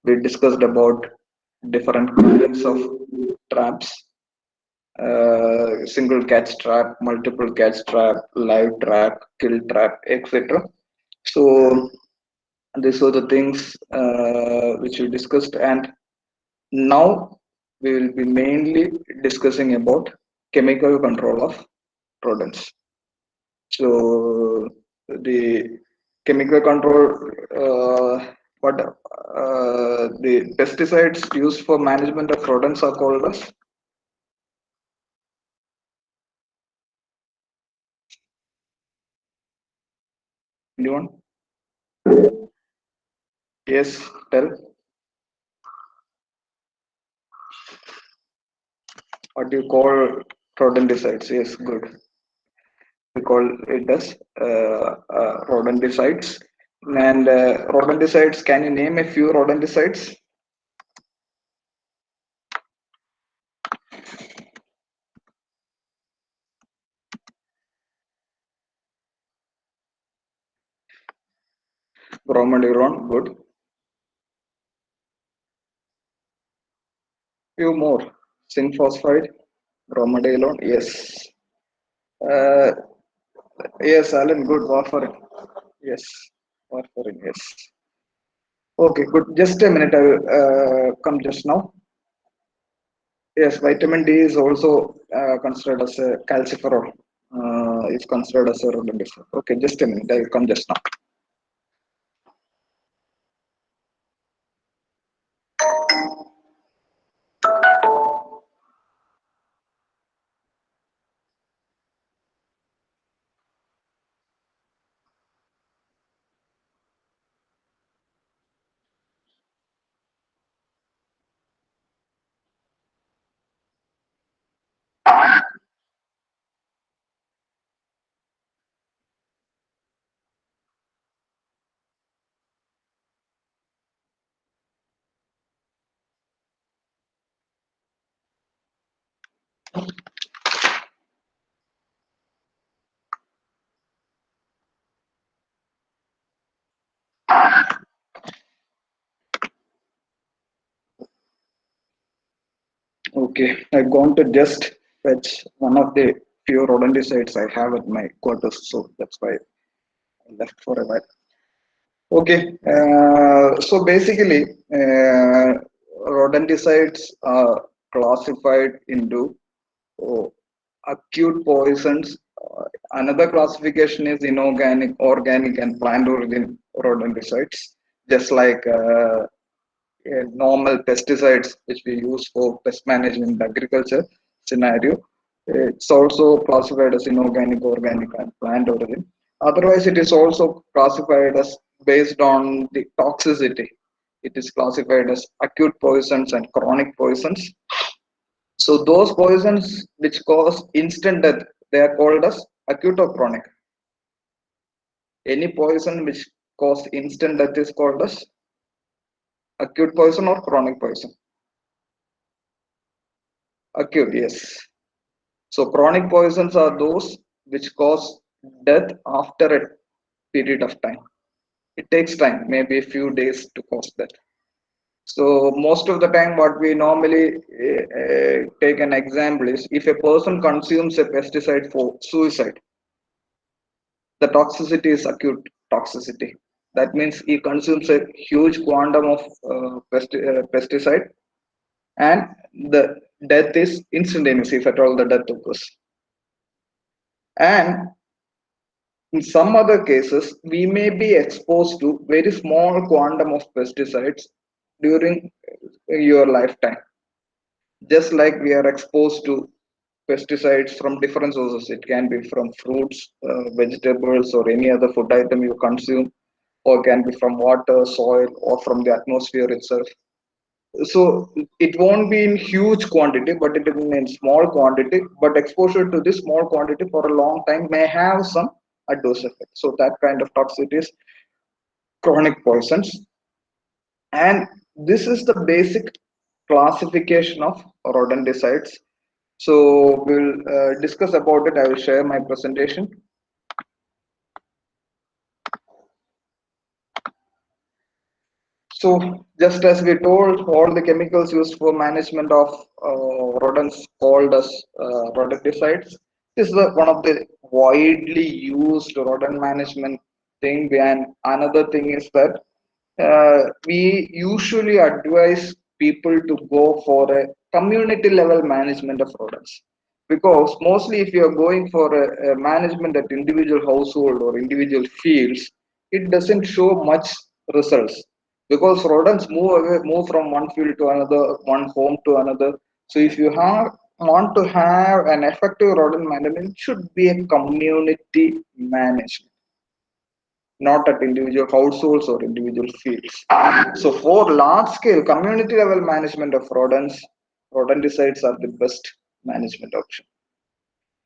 We discussed about different kinds of traps, single catch trap, multiple catch trap, live trap, kill trap, etc. So these were the things which we discussed, and now we will be mainly discussing about chemical control of rodents. So the chemical control, what the pesticides used for management of rodents are called as, anyone? Yes, tell. What do you call rodenticides? Yes, good. We call it as rodenticides. And rodenticides, can you name a few rodenticides? Bromeliron, good. Few more. Synphosphide, bromelain, yes. Uh, yes, Alan, good. Warfarin, yes. Warfarin, yes. Okay, good. Just a minute. I will come just now. Yes, vitamin D is also considered as a calciferol. Is considered as a rodenticide. Okay, just a minute. I will come just now. Okay, I'm going to just fetch one of the few rodenticides I have at my quarters, so that's why I left for a while. Okay, so basically, rodenticides are classified into oh, acute poisons. Another classification is inorganic, organic, and plant origin rodenticides, just like normal pesticides which we use for pest management in agriculture scenario. It's also classified as inorganic, organic, and plant origin. Otherwise, it is also classified as based on the toxicity. It is classified as acute poisons and chronic poisons. So those poisons which cause instant death, they are called as acute or chronic. Any poison which cause instant death is called as acute poison or chronic poison. Acute, yes. So chronic poisons are those which cause death after a period of time. It takes time, maybe a few days to cause death. So most of the time, what we normally take an example is if a person consumes a pesticide for suicide, the toxicity is acute toxicity. That means he consumes a huge quantum of pesticide, and the death is instantaneous if at all the death occurs. And in some other cases, we may be exposed to very small quantum of pesticides during your lifetime. Just like we are exposed to pesticides from different sources, it can be from fruits, vegetables, or any other food item you consume, or can be from water, soil, or from the atmosphere itself. So it won't be in huge quantity, but it is in small quantity. But exposure to this small quantity for a long time may have some adverse effects. So that kind of toxicity is chronic poisons, and this is the basic classification of rodenticides. So we'll discuss about it. I will share my presentation. So, just as we told, all the chemicals used for management of rodents called as rodenticides. This is one of the widely used rodent management thing. And another thing is that we usually advise people to go for a community level management of rodents, because mostly if you are going for a management at individual household or individual fields, it doesn't show much results, because rodents move away, move from one field to another, one home to another. So if you want to have an effective rodent management, it should be a community management, not at individual households or individual fields. So for large scale community level management of rodents, rodenticides are the best management option.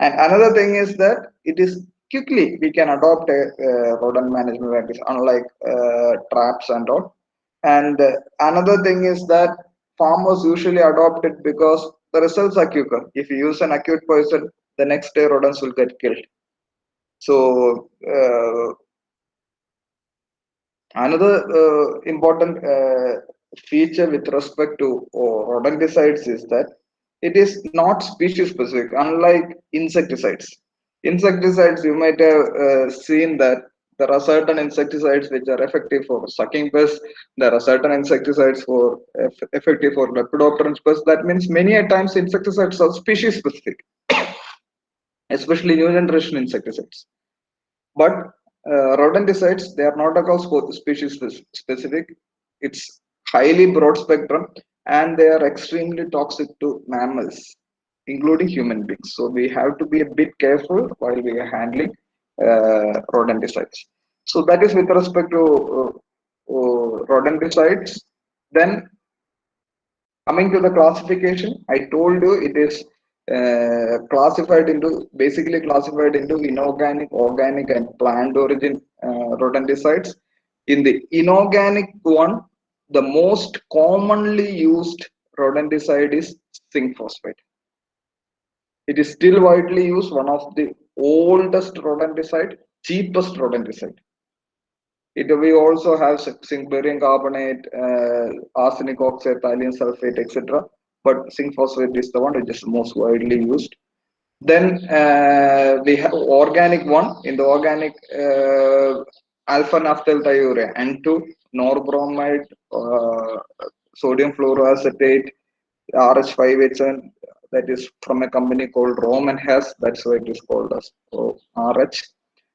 And another thing is that it is quickly we can adopt a rodent management practice, unlike traps and all. And another thing is that farmers usually adopt it because the results are quicker. If you use an acute poison, the next day rodents will get killed. So another important feature with respect to rodenticides is that it is not species specific, unlike insecticides. Insecticides, you might have seen that there are certain insecticides which are effective for sucking pests. There are certain insecticides for effective for lepidopteran pests. That means many a times insecticides are species specific, especially new generation insecticides. But rodenticides, they are not at all species specific. It's highly broad spectrum, and they are extremely toxic to mammals, including human beings. So we have to be a bit careful while we are handling rodenticides. So that is with respect to rodenticides. Then coming to the classification, I told you it is classified into, basically classified into inorganic, organic, and plant origin rodenticides. In the inorganic one, the most commonly used rodenticide is zinc phosphate. It is still widely used, one of the oldest rodenticide, cheapest rodenticide. We also have zinc barium carbonate, arsenic oxide, thallium sulfate, etc. But zinc phosphate is the one which is most widely used. Then we have organic one. In the organic, alpha naphthyl thiourea, N2, norbromide, sodium fluoroacetate, RH587, that is from a company called Roman Hess. That's why it is called as RH.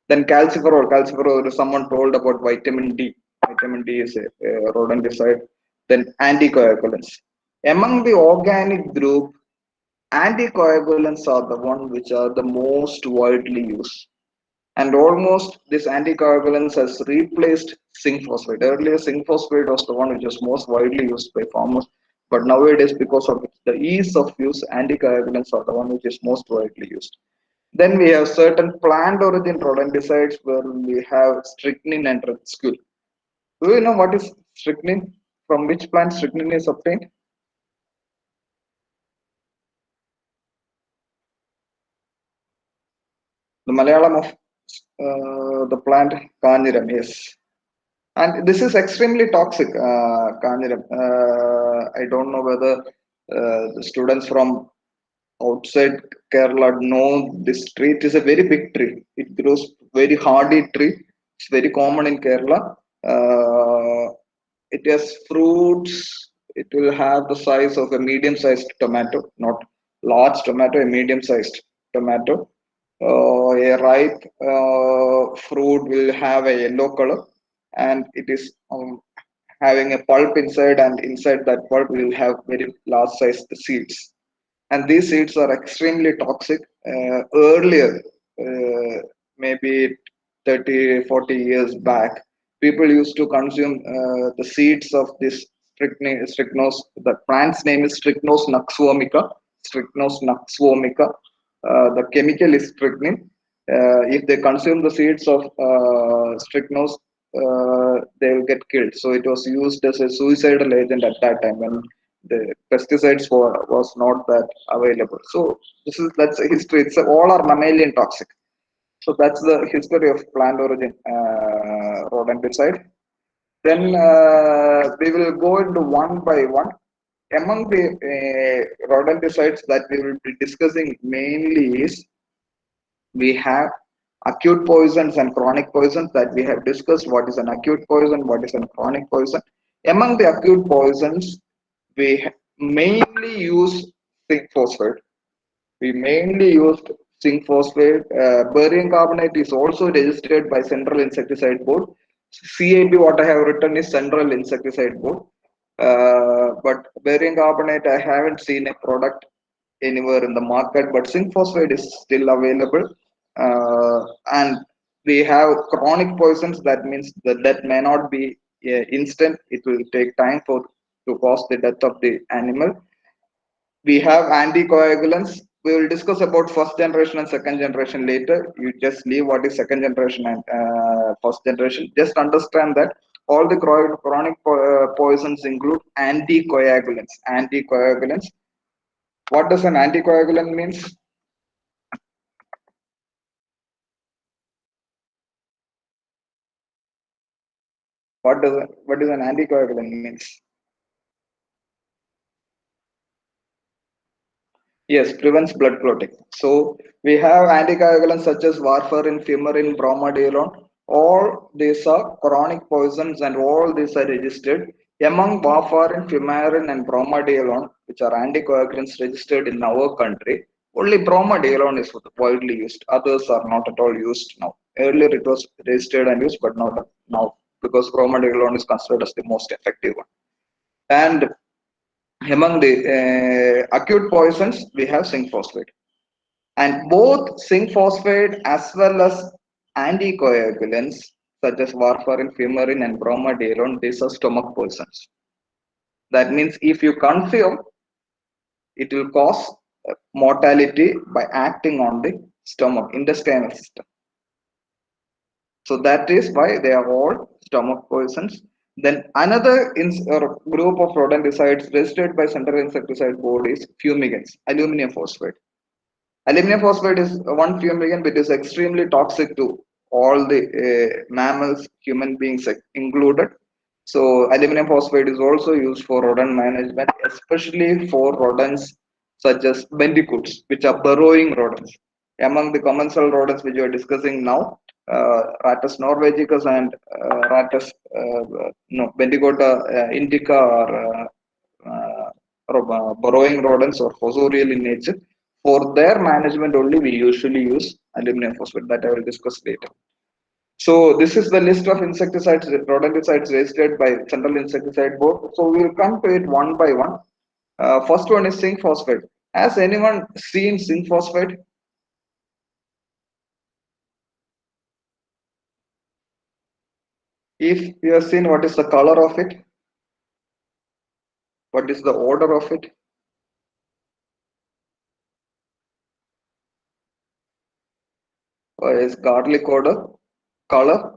Then calciferol. Calciferol, someone told about vitamin D. Vitamin D is a rodenticide. Then anticoagulants. Among the organic group, anticoagulants are the one which are the most widely used. And almost this anticoagulants has replaced zinc phosphate. Earlier, zinc phosphate was the one which was most widely used by farmers. But nowadays, because of the ease of use, anticoagulants are the one which is most widely used. Then we have certain plant origin rodenticides where we have strychnine and redscule. Do you know what is strychnine? From which plant strychnine is obtained? The Malayalam of the plant Kanjiram, yes. And this is extremely toxic, Kanjiram. I don't know whether the students from outside Kerala know this tree. It is a very big tree. It grows very hardy tree. It's very common in Kerala. It has fruits. It will have the size of a medium-sized tomato, not large tomato, a medium-sized tomato. A ripe fruit will have a yellow color, and it is having a pulp inside, and inside that pulp will have very large sized seeds, and these seeds are extremely toxic. Earlier, maybe 30, 40 years back, people used to consume the seeds of this strychnos. The plant's name is Strychnos nuxvomica. Strychnos nuxvomica. The chemical is strychnine. If they consume the seeds of strychnos, they will get killed. So it was used as a suicidal agent at that time when the pesticides was not that available. So that's a history. It's all are mammalian toxic. So that's the history of plant origin rodenticide. Then we will go into one by one. Among the rodenticides that we will be discussing mainly is we have acute poisons and chronic poisons that we have discussed. What is an acute poison? What is a chronic poison? Among the acute poisons, we mainly use zinc phosphate. We mainly used zinc phosphate. Barium carbonate is also registered by Central Insecticide Board. CAB, what I have written is Central Insecticide Board. But barium carbonate, I haven't seen a product anywhere in the market, but zinc phosphate is still available. And we have chronic poisons. That means the death may not be instant. It will take time for to cause the death of the animal. We have anticoagulants. We will discuss about first generation and second generation later. You just leave what is second generation and first generation. Just understand that all the chronic poisons include anticoagulants. Anticoagulants. What does an anticoagulant means? What does an anticoagulant means? Yes, prevents blood clotting. So we have anticoagulants such as warfarin, fumarate, bromadiolone. All these are chronic poisons, and all these are registered. Among warfarin, fumarate, and bromadiolone, which are anticoagulants registered in our country, only bromadiolone is widely used. Others are not at all used now. Earlier it was registered and used, but not now because bromadiolone is considered as the most effective one. And among the acute poisons, we have zinc phosphate. And both zinc phosphate as well as anticoagulants such as warfarin, fumarate, and bromadiolone, these are stomach poisons. That means if you consume, it will cause mortality by acting on the stomach, intestinal system. So that is why they are all stomach poisons. Then another group of rodenticides registered by Central Insecticide Board is fumigants, aluminum phosphate. Aluminum phosphate is one fumigant which is extremely toxic to all the mammals, human beings included. So aluminum phosphate is also used for rodent management, especially for rodents such as bandicoots, which are burrowing rodents. Among the commensal rodents which we are discussing now, Rattus norvegicus and Rattus no, Bandicota indica are burrowing rodents or fossorial in nature. For their management only, we usually use aluminum phosphate that I will discuss later. So this is the list of insecticides, rodenticides registered by Central Insecticide Board. So we will come to it one by one. First one is zinc phosphate. Has anyone seen zinc phosphate? If you have seen, what is the color of it? What is the odor of it? Is garlic odor? Color?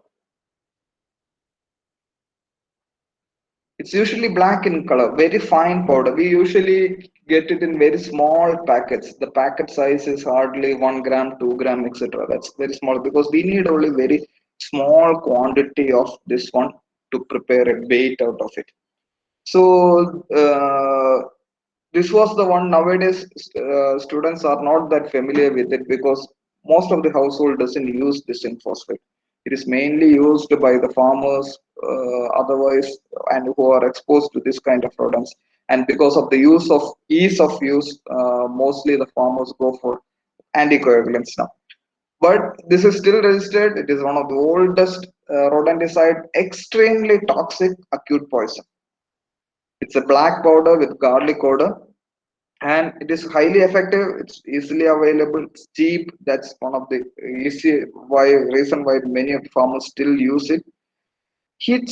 It's usually black in color, very fine powder. We usually get it in very small packets. The packet size is hardly 1 gram, 2 gram, etc. That's very small because we need only very small quantity of this one to prepare a bait out of it. So this was the one. Nowadays students are not that familiar with it because most of the household doesn't use this in phosphate. It is mainly used by the farmers otherwise and who are exposed to this kind of rodents. And because of the use of ease of use, mostly the farmers go for anticoagulants now. But this is still registered. It is one of the oldest rodenticide, extremely toxic acute poison. It's a black powder with garlic odor, and it is highly effective. It's easily available. It's cheap. That's one of the easy reason why many of the farmers still use it. It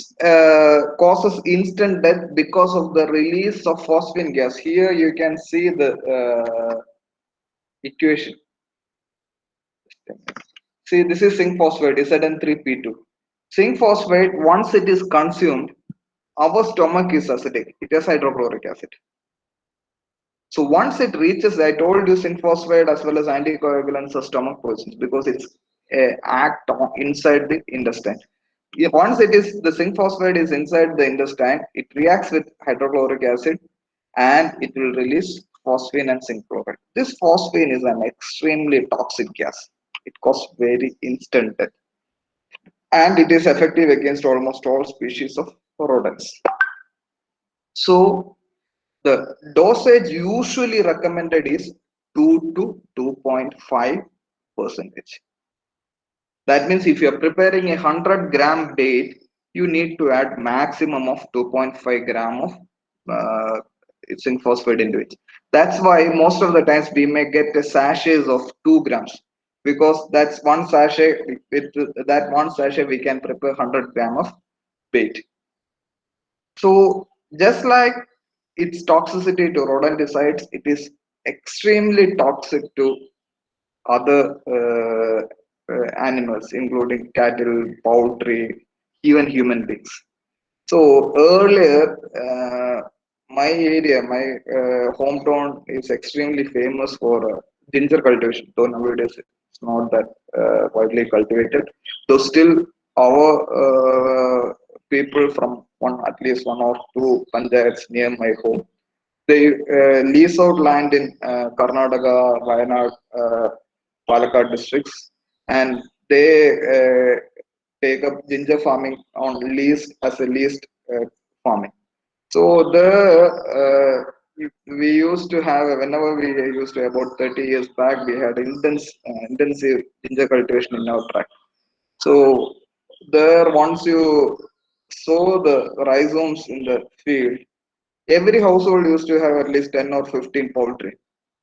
causes instant death because of the release of phosphine gas. Here you can see the equation. See, this is zinc phosphate, Zn3P2. Zinc phosphate, once it is consumed, our stomach is acidic. It has hydrochloric acid. So once it reaches, I told you zinc phosphate as well as anticoagulants are stomach poisons because it's act inside the intestine. Once it is the zinc phosphide is inside the intestine, it reacts with hydrochloric acid and it will release phosphine and zinc chloride. This phosphine is an extremely toxic gas. It causes very instant death and it is effective against almost all species of rodents. So the dosage usually recommended is 2 to 2.5 percentage. That means if you are preparing a 100-gram bait, you need to add maximum of 2.5 gram of uh, zinc phosphate into it. That's why most of the times we may get a sachets of 2 grams because that's one sachet. With that one sachet, we can prepare 100 gram of bait. So just like its toxicity to rodenticides, it is extremely toxic to other animals, including cattle, poultry, even human beings. So earlier, my area, my hometown is extremely famous for ginger cultivation. Though nowadays it's not that widely cultivated. Though still our people from one at least one or two panchayats near my home, they lease out land in Karnataka, Wayanad, Palakkad districts, and they take up ginger farming on lease as a leased farming. So we used to have whenever we used to about 30 years back we had intensive ginger cultivation in our tract. So there once you sow the rhizomes in the field, every household used to have at least 10 or 15 poultry,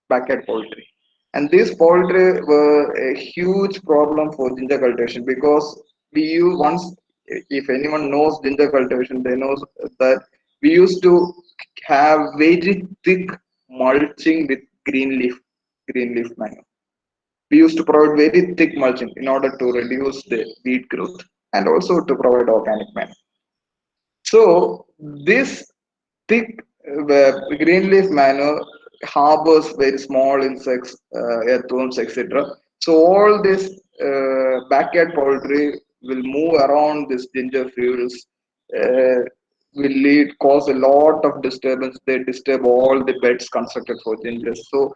backyard poultry. And these poultry were a huge problem for ginger cultivation because we use once, if anyone knows ginger cultivation, they know that we used to have very thick mulching with green leaf manure. We used to provide very thick mulching in order to reduce the weed growth and also to provide organic manure. So this thick green leaf manure harbors very small insects, earthworms, etc. So all this backyard poultry will move around these ginger fields, uh, will lead cause a lot of disturbance. They disturb all the beds constructed for ginger. So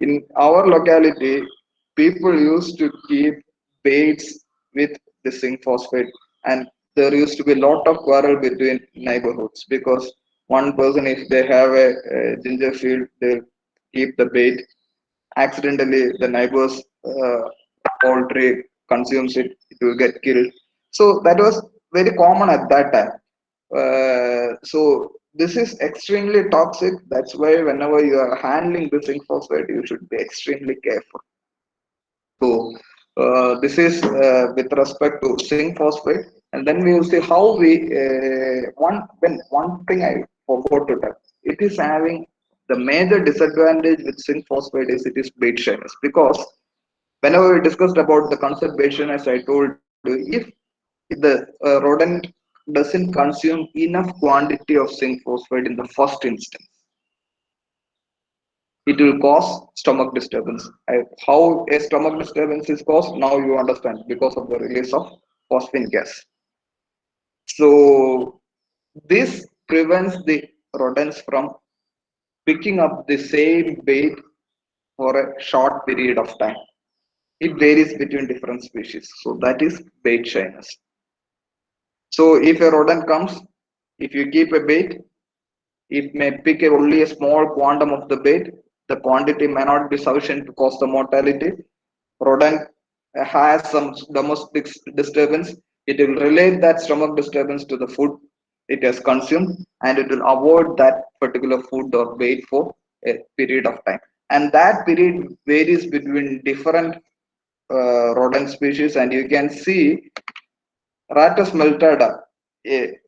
in our locality, people used to keep baits with the zinc phosphate, and there used to be a lot of quarrel between neighborhoods because one person, if they have a ginger field, they keep the bait. Accidentally, the neighbor's poultry consumes it; it will get killed. So that was very common at that time. So this is extremely toxic. That's why whenever you are handling the zinc phosphate, you should be extremely careful. So this is with respect to zinc phosphate, and then we will see how we one thing I forgot to tell. It is having the major disadvantage with zinc phosphate is it is bait shyness because whenever we discussed about the conservation, as I told you, if the rodent doesn't consume enough quantity of zinc phosphate in the first instance, it will cause stomach disturbance. How a stomach disturbance is caused, now you understand because of the release of phosphine gas. So this prevents the rodents from picking up the same bait for a short period of time. It varies between different species. So that is bait shyness. So if a rodent comes, if you keep a bait, it may pick only a small quantum of the bait. The quantity may not be sufficient to cause the mortality. Rodent has some domestic disturbance. It will relate that stomach disturbance to the food it has consumed and it will avoid that particular food or bait for a period of time. And that period varies between different rodent species, and you can see Ratus meltada, a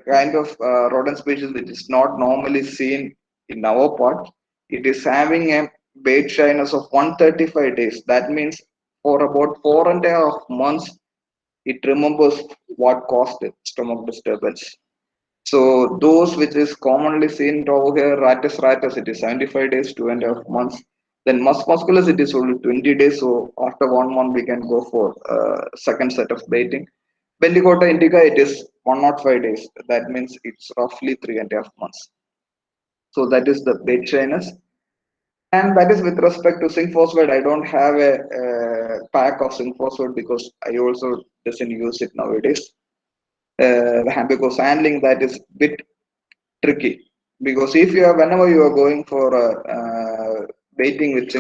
kind of rodent species which is not normally seen in our part. It is having a bait shyness of 135 days. That means for about 4.5 months, it remembers what caused the stomach disturbance. So those which is commonly seen over here, ratus, it is 75 days, 2.5 months. Then musculus, it is only 20 days. So after 1 month, we can go for second set of baiting. Bendicotta indica, it is 105 days. That means it's roughly 3.5 months. So that is the bait shyness. And that is with respect to zinc phosphate. I don't have a, pack of zinc phosphate because I also doesn't use it nowadays. Because handling that is bit tricky. Because if you are whenever you are going for baiting with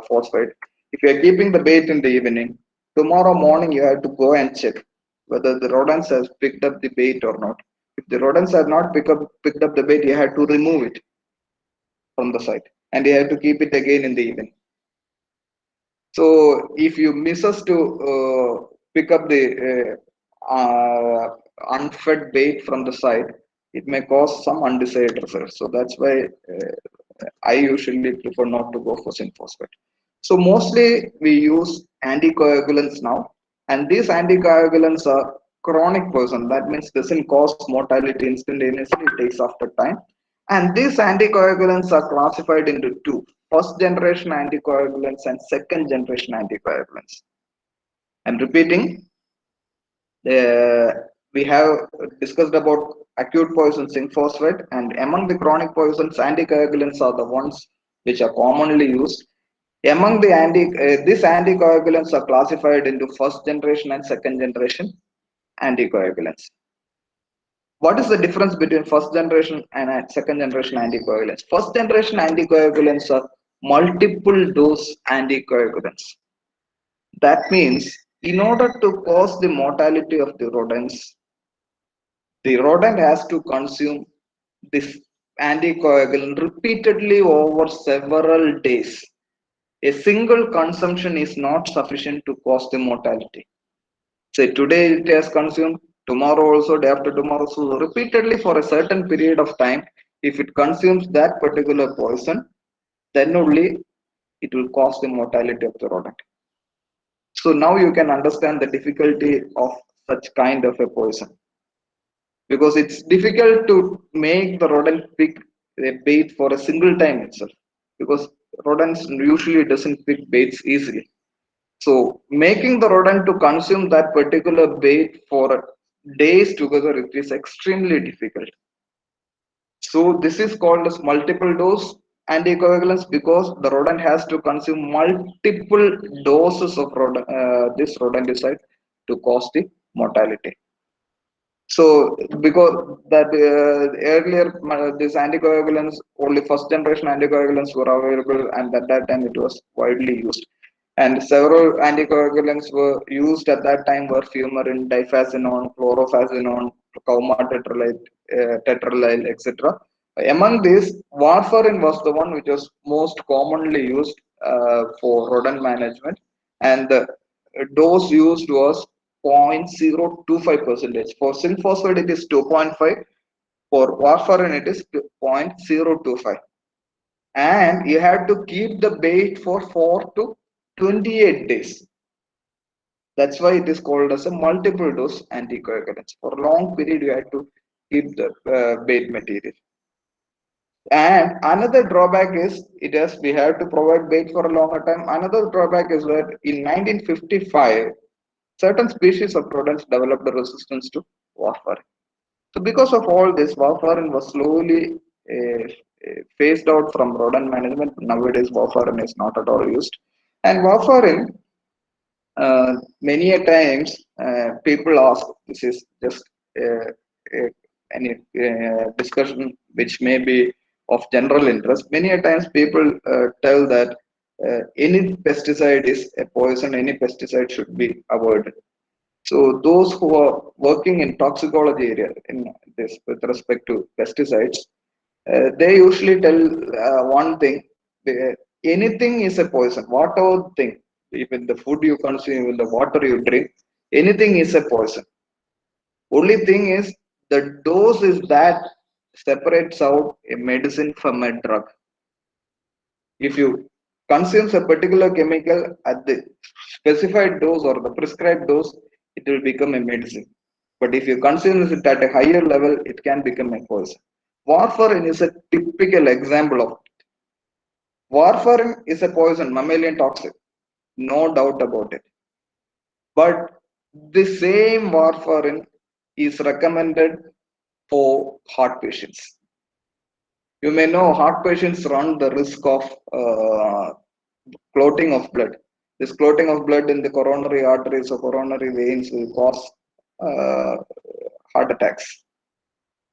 phosphate, if you are keeping the bait in the evening, tomorrow morning you have to go and check whether the rodents has picked up the bait or not. If the rodents have not picked up the bait, you have to remove it from the site, and you have to keep it again in the evening. So if you misses to pick up the unfed bait from the site, it may cause some undesired results. So that's why I usually prefer not to go for zinc phosphate. So mostly we use anticoagulants now, and these anticoagulants are chronic poison. That means doesn't cause mortality instantaneously; it takes after time. And these anticoagulants are classified into two: first generation anticoagulants and second generation anticoagulants. I'm repeating, uh, we have discussed about acute poison zinc phosphate, and among the chronic poisons, anticoagulants are the ones which are commonly used. Among the these anticoagulants are classified into first generation and second generation anticoagulants. What is the difference between first generation and second generation anticoagulants? First generation anticoagulants are multiple dose anticoagulants. That means in order to cause the mortality of the rodents, the rodent has to consume this anticoagulant repeatedly over several days. A single consumption is not sufficient to cause the mortality. Say today it has consumed, tomorrow also, day after tomorrow, so repeatedly for a certain period of time. If it consumes that particular poison, then only it will cause the mortality of the rodent. So now you can understand the difficulty of such kind of a poison, because it's difficult to make the rodent pick a bait for a single time itself, because rodents usually doesn't pick baits easily. So making the rodent to consume that particular bait for days together, it is extremely difficult. So this is called as multiple dose anticoagulants, because the rodent has to consume multiple doses of this rodenticide to cause the mortality. So because that earlier these anticoagulants, only first generation anticoagulants were available, and at that time it was widely used. And several anticoagulants were used at that time were fumarine, difazzinone, chlorphazzinone, cowmatetrolite, tetralyl, etc. Among these, warfarin was the one which was most commonly used for rodent management, and the dose used was 0.025 percentage. For zinc phosphate, it is 2.5. For warfarin, it is 0.025. And you have to keep the bait for 4 to 28 days. That's why it is called as a multiple dose anticoagulants. For a long period, you have to keep the bait material. And another drawback is it has we have to provide bait for a longer time. Another drawback is that in 1955, certain species of rodents developed a resistance to warfarin. So because of all this, warfarin was slowly phased out from rodent management. Nowadays, warfarin is not at all used. And warfarin, many a times, people ask, this is just uh, uh, any discussion which may be of general interest. Many a times people tell that any pesticide is a poison, any pesticide should be avoided. So those who are working in toxicology area in this with respect to pesticides, they usually tell one thing: anything is a poison. Whatever thing, even the food you consume, even the water you drink, anything is a poison. Only thing is the dose is that separates out a medicine from a drug. If you consume a particular chemical at the specified dose or the prescribed dose, it will become a medicine. But if you consume it at a higher level, it can become a poison. Warfarin is a typical example of it. Warfarin is a poison, mammalian toxic, no doubt about it. But The same warfarin is recommended for heart patients. You may know heart patients run the risk of clotting of blood. This clotting of blood in the coronary arteries or coronary veins will cause uh, heart attacks.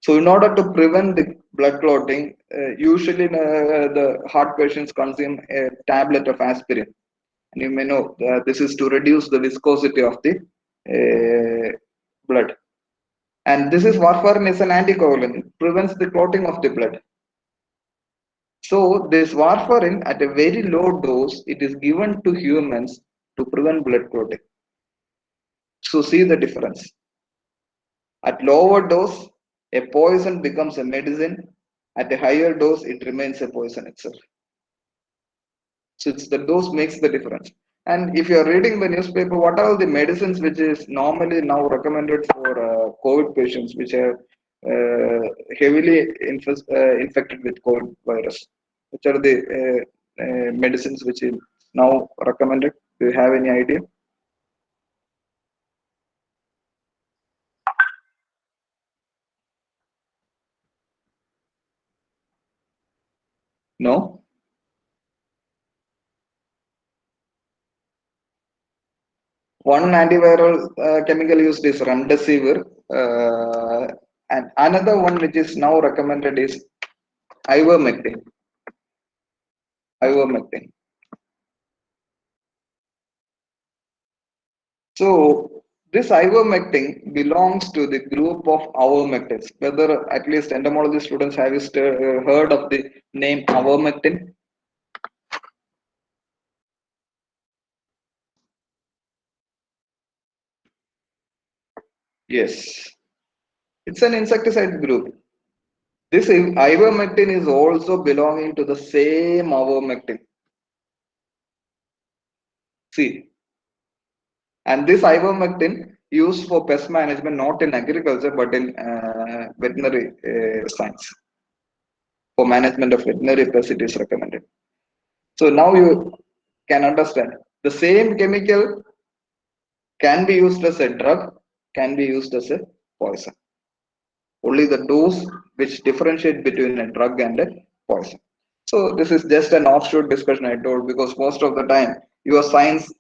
So, in order to prevent the blood clotting, usually the heart patients consume a tablet of aspirin. And you may know this is to reduce the viscosity of the blood. And this is warfarin is an anticoagulant. It prevents the clotting of the blood. So this warfarin at a very low dose, it is given to humans to prevent blood clotting. So see the difference. At lower dose, a poison becomes a medicine. At a higher dose, it remains a poison itself. So it's the dose makes the difference. And if you are reading the newspaper, what are the medicines which is normally now recommended for COVID patients, which are heavily infected with COVID virus? Which are the medicines which is now recommended? Do you have any idea? No. One antiviral chemical used is remdesivir, and another one which is now recommended is ivermectin. Ivermectin. So this ivermectin belongs to the group of ivermectins. Whether at least entomology students have heard of the name ivermectin? Yes, it's an insecticide group. This ivermectin is also belonging to the same ivermectin. See, and this ivermectin used for pest management not in agriculture but in veterinary science. For management of veterinary pests, it is recommended. So now you can understand the same chemical can be used as a drug, can be used as a poison. Only the dose which differentiate between a drug and a poison. So this is just an offshoot discussion I told because most of the time you are science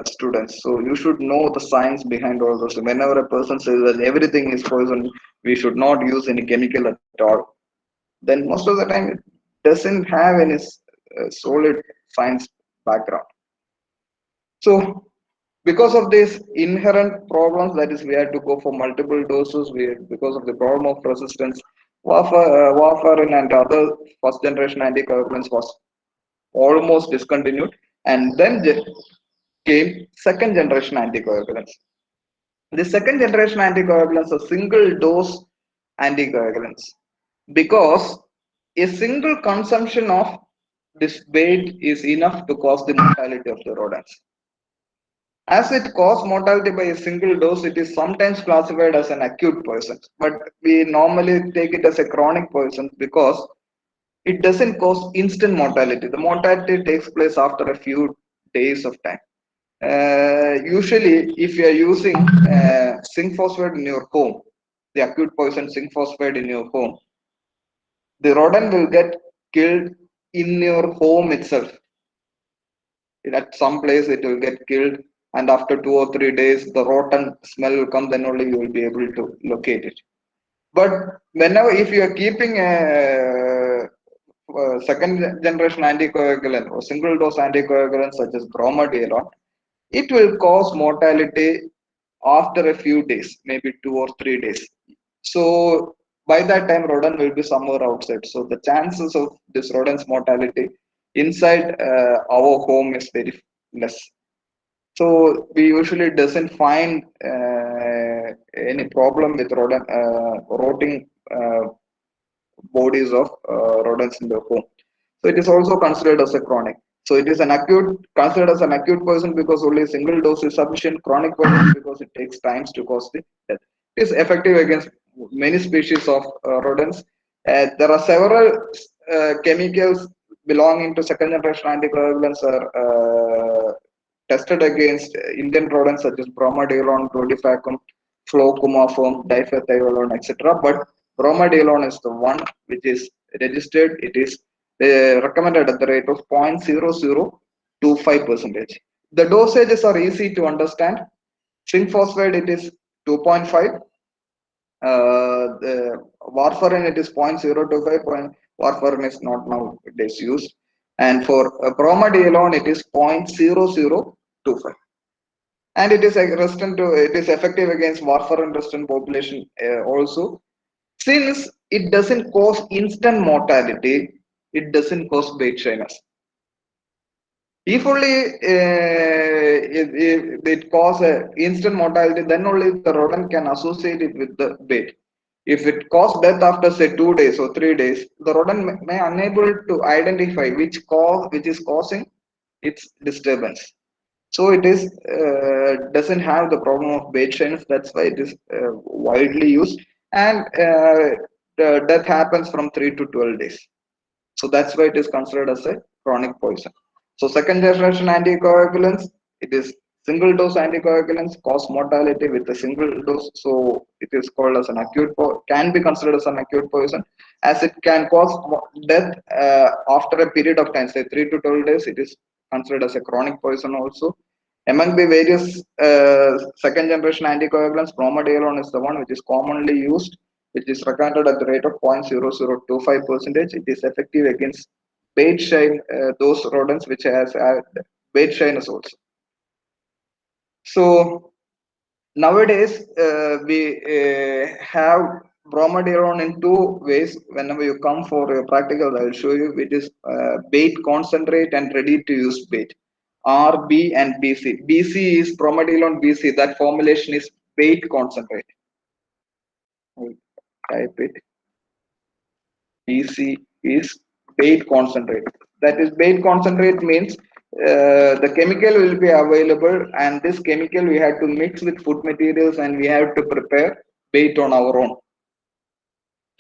students, so you should know the science behind all those. Whenever a person says that everything is poison, we should not use any chemical at all. Then most of the time it doesn't have any solid science background. So because of these inherent problems, that is, we had to go for multiple doses. Because of the problem of resistance, warfarin and other first generation anticoagulants was almost discontinued, and then came second generation anticoagulants. The second generation anticoagulants are single dose anticoagulants because a single consumption of this weight is enough to cause the mortality of the rodents. As it causes mortality by a single dose, it is sometimes classified as an acute poison, but we normally take it as a chronic poison because it doesn't cause instant mortality. The mortality takes place after a few days of time. Usually, if you are using zinc phosphate in your home, the acute poison zinc phosphate in your home, the rodent will get killed in your home itself. At some place, it will get killed, and after 2 or 3 days, the rotten smell will come. Then only you will be able to locate it. But whenever, if you are keeping a second generation anticoagulant or single dose anticoagulant such as bromadiolone, it will cause mortality after a few days, maybe 2 or 3 days. So by that time, rodent will be somewhere outside. So the chances of this rodent's mortality inside our home is very less. So we usually doesn't find any problem with rodent rotting bodies of rodents in the home. So it is also considered as a chronic. So it is an acute, considered as an acute poison because only a single dose is sufficient. Chronic poison because it takes times to cause the death. It is effective against many species of rodents. There are several chemicals belonging to second generation anticoagulants are tested against Indian rodents such as Bromadiolon, Rhodifacum, Phlocumaform, Diphthyolon, etc. But Bromadiolon is the one which is registered. It is recommended at the rate of 0.0025 percentage. The dosages are easy to understand. Zinc phosphide it is 2.5. The warfarin it is 0.025. Warfarin is not nowadays used. And for bromadiolone it is 0.0025. And it is resistant to it is effective against warfarin resistant population also. Since it doesn't cause instant mortality, it doesn't cause bait shyness. If only if it causes instant mortality, then only the rodent can associate it with the bait. If it causes death after say 2 days or 3 days, the rodent may unable to identify which is causing its disturbance. So it is doesn't have the problem of bait shyness. That's why it is widely used, and the death happens from 3 to 12 days. So that's why it is considered as a chronic poison. So second generation anticoagulants, it is single dose anticoagulants cause mortality with a single dose. So it is called as an can be considered as an acute poison, as it can cause death after a period of time, say 3 to 12 days. It is considered as a chronic poison also. Among the various second generation anticoagulants, bromadiolone is the one which is commonly used, which is recommended at the rate of 0.0025 percentage. It is effective against bait shine, those rodents which has bait shyness also. So nowadays we have bromadiolone in two ways. Whenever you come for a practical, I'll show you. It is bait concentrate and ready to use bait. RB and BC. BC is bromadiolone BC. That formulation is bait concentrate. I'll type it. BC is bait concentrate. That is bait concentrate means the chemical will be available, and this chemical we have to mix with food materials and we have to prepare bait on our own.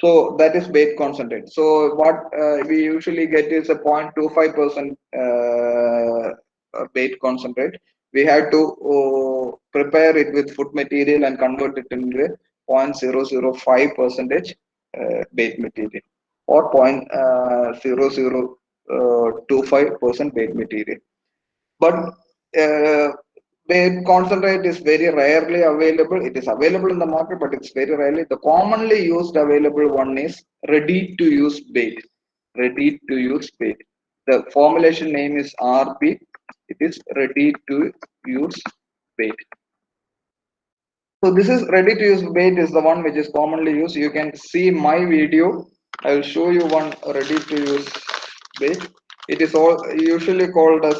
So that is bait concentrate. So what we usually get is a 0.25% bait concentrate. We have to prepare it with food material and convert it into a 0.005 percentage bait material, or 0.0025% bait material. But bait concentrate is very rarely available. It is available in the market, but it's very rarely. The commonly used available one is ready to use bait. Ready to use bait. The formulation name is RB. It is ready to use bait. So this is ready to use bait is the one which is commonly used. You can see my video. I will show you one ready to use bait. It is all usually called as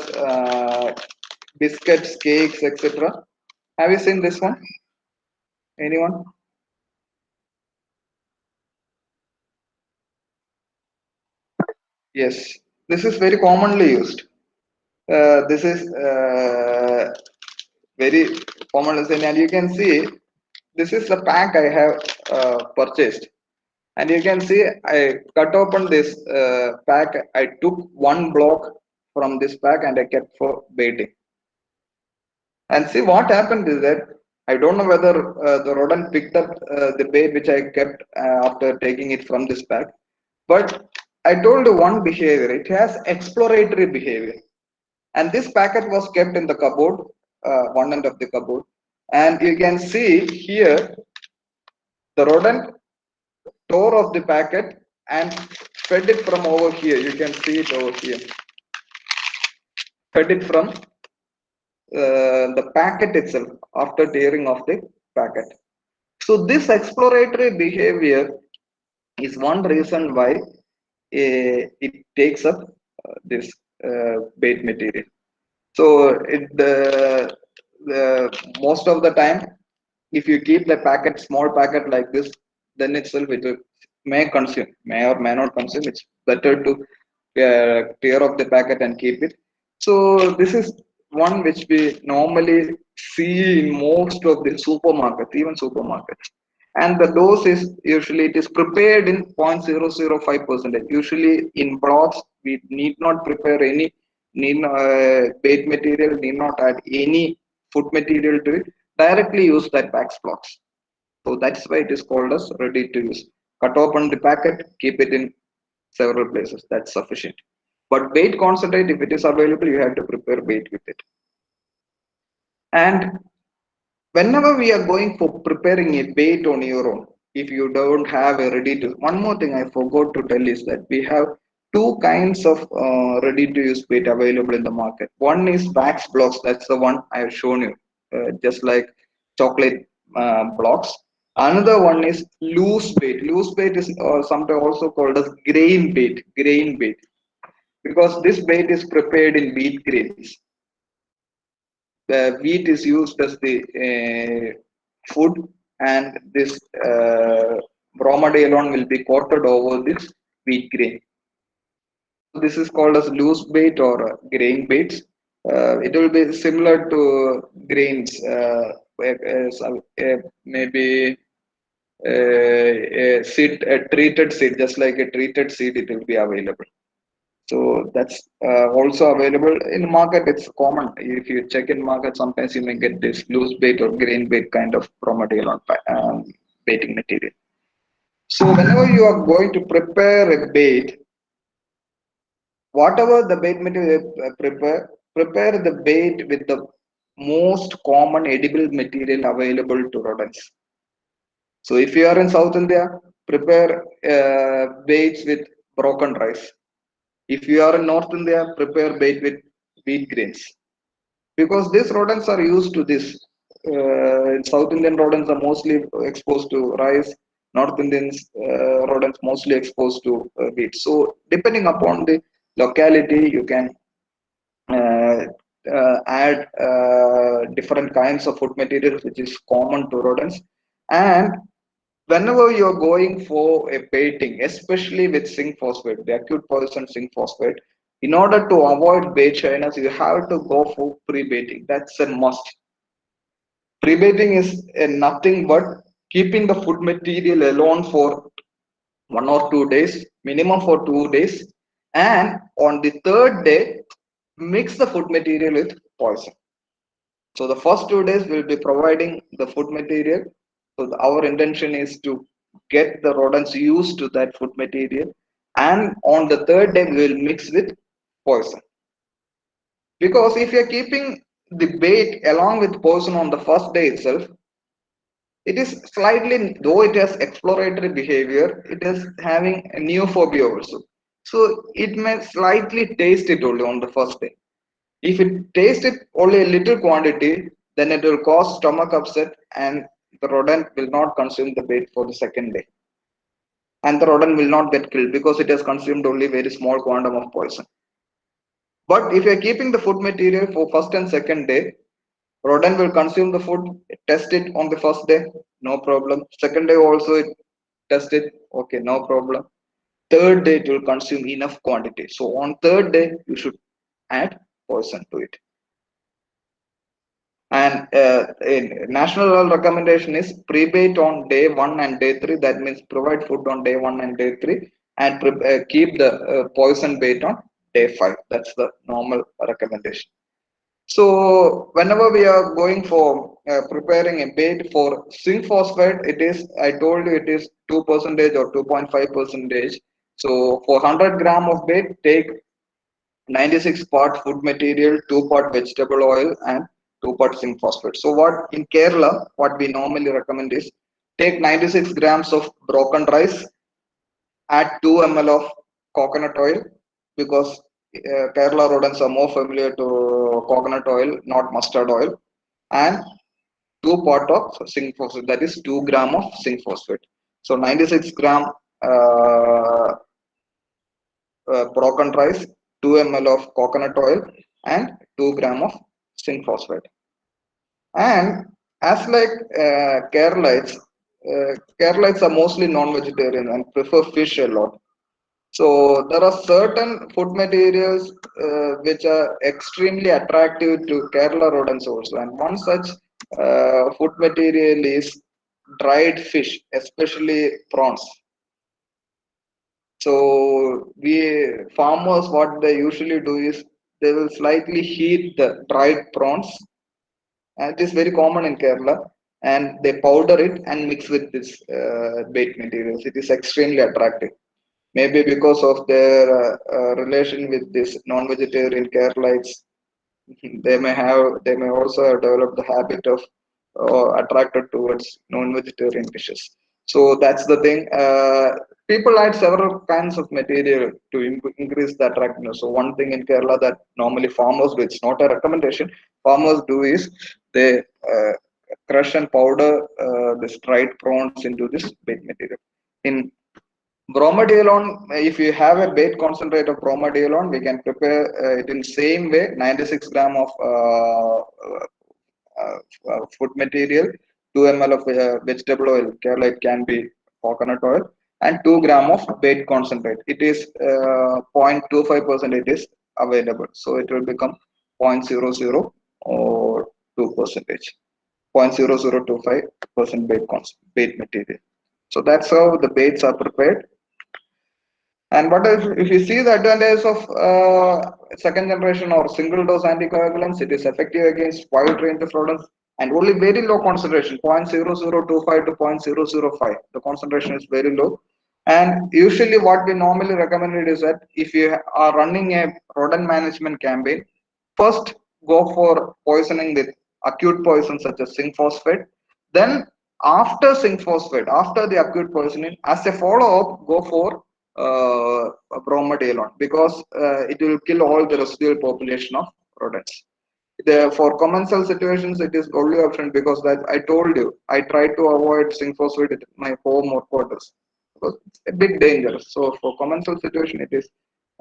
biscuits, cakes, etc. Have you seen this one? Anyone? Yes, this is very commonly used. This is very commonly used, and you can see this is the pack I have purchased. And you can see I cut open this pack. I took one block from this pack and I kept for baiting. And see what happened is that I don't know whether the rodent picked up the bait which I kept after taking it from this pack. But I told you one behavior. It has exploratory behavior. And this packet was kept in the cupboard, one end of the cupboard. And you can see here the rodent tore off the packet and fed it from over here. You can see it over here. Fed it from the packet itself after tearing off the packet. So this exploratory behavior is one reason why it takes up this bait material. So most of the time, if you keep the packet, small packet like this, then itself it may consume, may or may not consume. It's better to tear off the packet and keep it. So this is one which we normally see in most of the supermarkets, even supermarkets. And the dose is usually it is prepared in 0.005 percent. Usually in broths, we need not prepare any bait material, need not add any food material to it. Directly use that wax blocks. So that's why it is called as ready to use. Cut open the packet, keep it in several places. That's sufficient. But bait concentrate, if it is available, you have to prepare bait with it. And whenever we are going for preparing a bait on your own, if you don't have a ready to, one more thing I forgot to tell is that we have two kinds of ready to use bait available in the market. One is wax blocks, that's the one I have shown you, just like chocolate blocks. Another one is loose bait. Loose bait is sometimes also called as grain bait, because this bait is prepared in wheat grains. The wheat is used as the food, and this bromide will be coated over this wheat grain. So this is called as loose bait or grain baits. It will be similar to grains, maybe a treated seed, just like a treated seed, it will be available. So that's also available in the market. It's common. If you check in market, sometimes you may get this loose bait or grain bait kind of raw material on baiting material. So whenever you are going to prepare a bait, whatever the bait material you prepare the bait with the most common edible material available to rodents. So if you are in South India, prepare baits with broken rice. If you are in North India, prepare bait with wheat grains, because these rodents are used to this. South Indian rodents are mostly exposed to rice. North Indians rodents mostly exposed to wheat. So depending upon the locality, you can uh, add different kinds of food materials which is common to rodents. And whenever you're going for a baiting, especially with zinc phosphate, the acute poison zinc phosphate, in order to avoid bait shyness, you have to go for pre-baiting. That's a must. Pre-baiting is nothing but keeping the food material alone for 1 or 2 days, minimum for 2 days, and on the third day, mix the food material with poison. So the first 2 days we'll be providing the food material. So our intention is to get the rodents used to that food material, and on the third day we will mix with poison. Because if you're keeping the bait along with poison on the first day itself, it is slightly, though it has exploratory behavior, it is having a neophobia also. So it may slightly taste it only on the first day. If it tastes it only a little quantity, then it will cause stomach upset, and the rodent will not consume the bait for the second day. And the rodent will not get killed because it has consumed only very small quantum of poison. But if you are keeping the food material for first and second day, rodent will consume the food, test it on the first day, no problem. Second day also it test it, okay, no problem. Third day it will consume enough quantity. So on third day you should add poison to it. And in national level recommendation is pre-bait on day 1 and day 3. That means provide food on day 1 and day 3, and keep the poison bait on day 5. That's the normal recommendation. So whenever we are going for preparing a bait for zinc phosphate, it is, I told you, it is 2% or 2.5%. So for 100 gram of bait, take 96 part food material, 2 part vegetable oil, and 2 part zinc phosphate. So what in Kerala, what we normally recommend is take 96 grams of broken rice, add 2 ml of coconut oil, because Kerala rodents are more familiar to coconut oil, not mustard oil, and 2 part of zinc phosphate, that is 2 gram of zinc phosphate. So 96 gram uh, broken rice, 2 ml of coconut oil, and 2 gram of zinc phosphate. And as like Keralites are mostly non-vegetarian and prefer fish a lot. So there are certain food materials which are extremely attractive to Kerala rodents also. And one such food material is dried fish, especially prawns. So we farmers, what they usually do is They will slightly heat the dried prawns. It is very common in Kerala, and they powder it and mix with this bait materials. It is extremely attractive. Maybe because of their relation with this non-vegetarian Keralites, they may also have developed the habit of attracted towards non-vegetarian dishes. So that's the thing. People add several kinds of material to increase the attractiveness. So one thing in Kerala that normally farmers do, it's not a recommendation, farmers do is they crush and powder this dried prawns into this bait material. In bromadiolone, if you have a bait concentrate of bromadiolone, we can prepare it in same way, 96 gram of food material, 2 ml of vegetable oil, Kerala it can be coconut oil, and 2 gram of bait concentrate. It is 0.25% it is available. So it will become 0.00 or 2 percentage, 0.0025% bait material. So that's how the baits are prepared. And what if you see the advantage of second generation or single dose anticoagulants, it is effective against wide range of rodents and only very low concentration, 0.0025 to 0.005. The concentration is very low. And usually what we normally recommend is that if you are running a rodent management campaign, first go for poisoning with acute poison such as zinc phosphate. Then after zinc phosphate, after the acute poisoning, as a follow-up, go for bromadiolone because it will kill all the residual population of rodents. For commensal situations, it is only option because that I told you I try to avoid zinc phosphate at my home or quarters because it's a bit dangerous. So for commensal situation, it is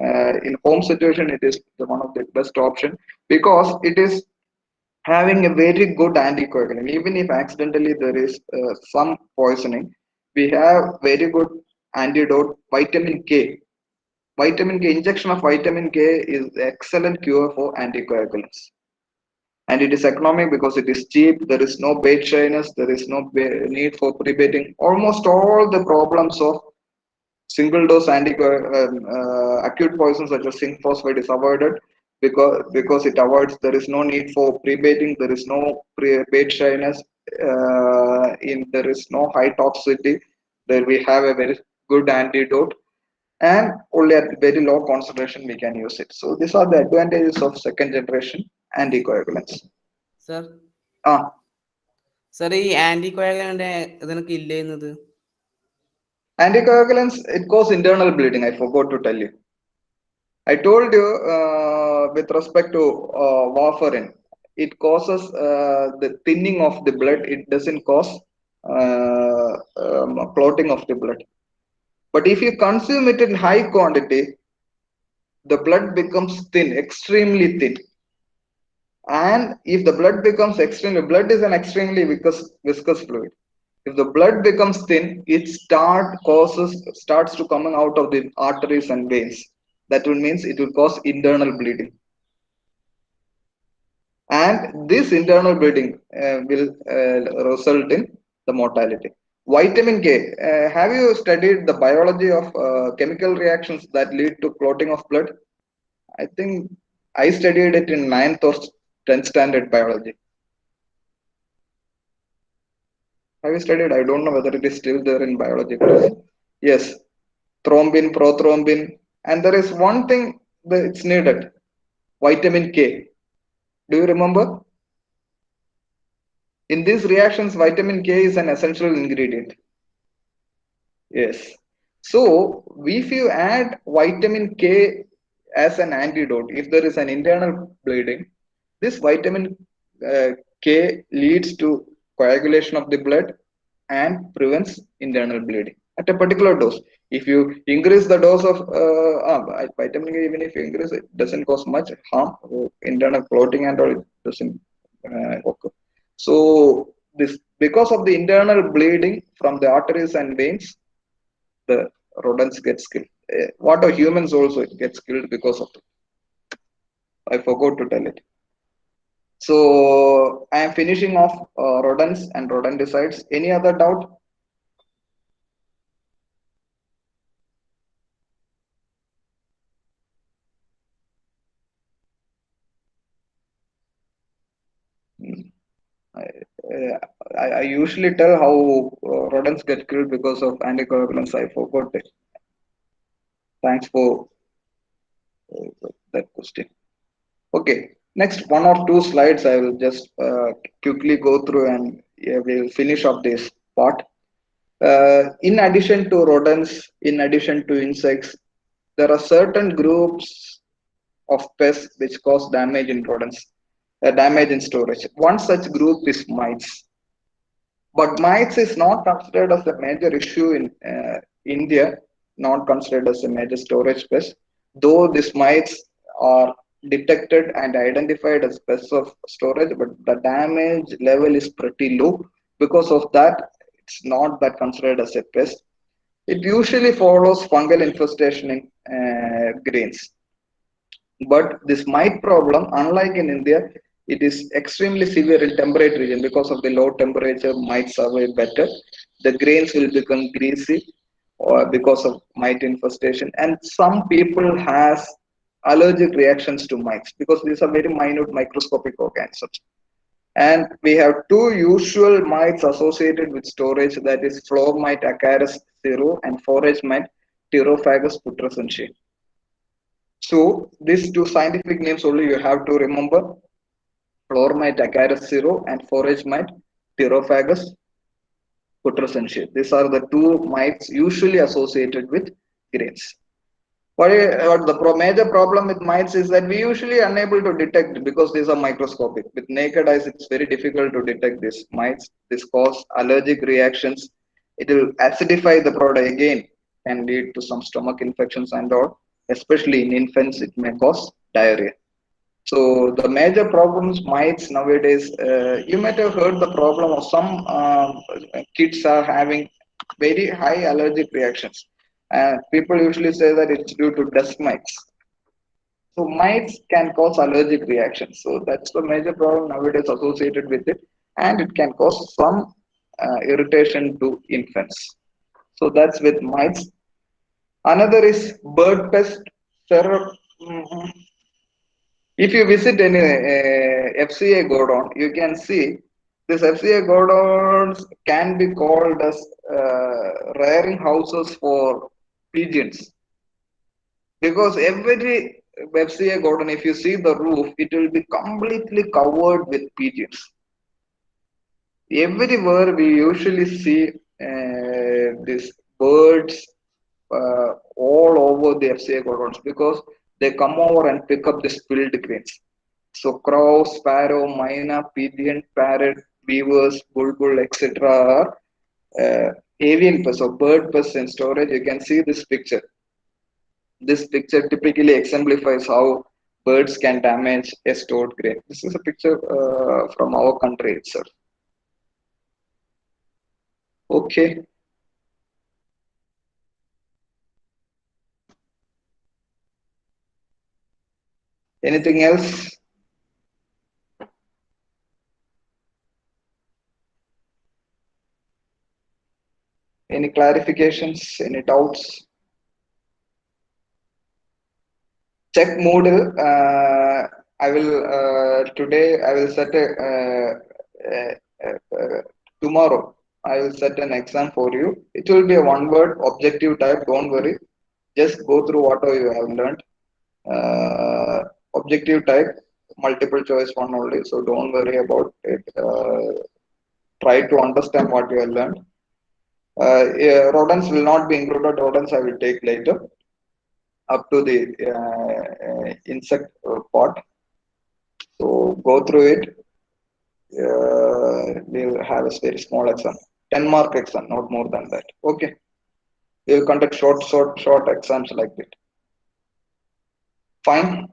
in home situation it is the one of the best option because it is having a very good anticoagulant. Even if accidentally there is some poisoning, we have very good antidote, vitamin K. Vitamin K, injection of vitamin K is excellent cure for anticoagulants. And it is economic because it is cheap. There is no bait shyness. There is no need for pre-baiting. Almost all the problems of single dose acute poison such as zinc phosphate is avoided because it avoids, there is no need for pre-baiting, there is no bait shyness, there is no high toxicity. There we have a very good antidote and only at very low concentration we can use it. So these are the advantages of second generation anticoagulants. Sir Ah, sir ഈ ആന്റികോയാഗുലന്റ് ഇതിനൊക്കെ ഇല്ല എന്നത് anticoagulants, it causes internal bleeding. I forgot to tell you. I told you with respect to warfarin, it causes the thinning of the blood. It doesn't cause clotting of the blood. But if you consume it in high quantity, the blood becomes thin, extremely thin. And if the blood becomes extremely, blood is an extremely viscous fluid. If the blood becomes thin, it starts to coming out of the arteries and veins. That will means it will cause internal bleeding. And this internal bleeding will result in the mortality. Vitamin K. Have you studied the biology of chemical reactions that lead to clotting of blood? I think I studied it in 9th or 10th standard biology. Have you studied? I don't know whether it is still there in biology class. Yes, thrombin, prothrombin, and there is one thing that it's needed: vitamin K. Do you remember? In these reactions, vitamin K is an essential ingredient. Yes. So, if you add vitamin K as an antidote, if there is an internal bleeding, this vitamin uh, K leads to coagulation of the blood and prevents internal bleeding at a particular dose. If you increase the dose of vitamin K, even if you increase it, doesn't cause much harm. Internal clotting and all it doesn't occur. So this because of the internal bleeding from the arteries and veins, the rodents get killed. What are humans also it gets killed because of it. I forgot to tell it. So I am finishing off rodents and rodenticides. Any other doubt? I, uh, I usually tell how rodents get killed because of anticoagulants. I forgot it. Thanks for that question. Okay, next one or two slides I will just quickly go through and yeah, we'll finish up this part. In addition to rodents, in addition to insects, there are certain groups of pests which cause damage in rodents, damage in storage. One such group is mites. But mites is not considered as a major issue in India, not considered as a major storage pest, though these mites are detected and identified as pests of storage, but the damage level is pretty low. Because of that, it's not that considered as a pest. It usually follows fungal infestation in grains. But this mite problem, unlike in India, it is extremely severe in temperate region because of the low temperature. Might survive better. The grains will become greasy, or because of mite infestation. And some people has allergic reactions to mites because these are very minute microscopic organisms. And we have two usual mites associated with storage, that is floor mite acarus zero and forage mite Pterophagus putrescens. So these two scientific names only you have to remember: floor mite acarus zero and forage mite Pterophagus putrescens. These are the two mites usually associated with grains. What the major problem with mites is that we usually unable to detect because these are microscopic. With naked eyes, it's very difficult to detect these mites. This cause allergic reactions. It will acidify the product again and lead to some stomach infections and all. Especially in infants, it may cause diarrhea. So the major problems mites nowadays, you might have heard the problem of some kids are having very high allergic reactions. People usually say that it's due to dust mites. So mites can cause allergic reactions. So that's the major problem nowadays associated with it, and it can cause some irritation to infants. So that's with mites. Another is bird pest. Mhm. If you visit any FCA godown, you can see this FCA godowns can be called as rearing houses for pigeons because every FCA godown, if you see the roof, it will be completely covered with pigeons. Everywhere we usually see these birds all over the FCA godowns because they come over and pick up the spilled grains. So crow, sparrow, myna, pigeon, parrot, beavers, bulbul, etc. are avian pests or bird pests in storage. You can see this picture. This picture typically exemplifies how birds can damage a stored grain. This is a picture from our country itself. Okay. Anything else? Any clarifications? Any doubts? Check Moodle. I will today. I will set a tomorrow. I will set an exam for you. It will be a one-word objective type. Don't worry. Just go through whatever you have learned. Objective type, multiple choice one only. So don't worry about it. Try to understand what you have learned. Yeah, rodents will not be included. Rodents I will take later up to the insect part. So go through it. We'll have a very small exam, 10 mark exam, not more than that. Okay. We'll conduct short exams like that. Fine.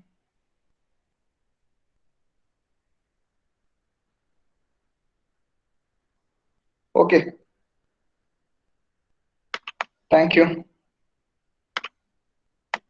Okay. Thank you.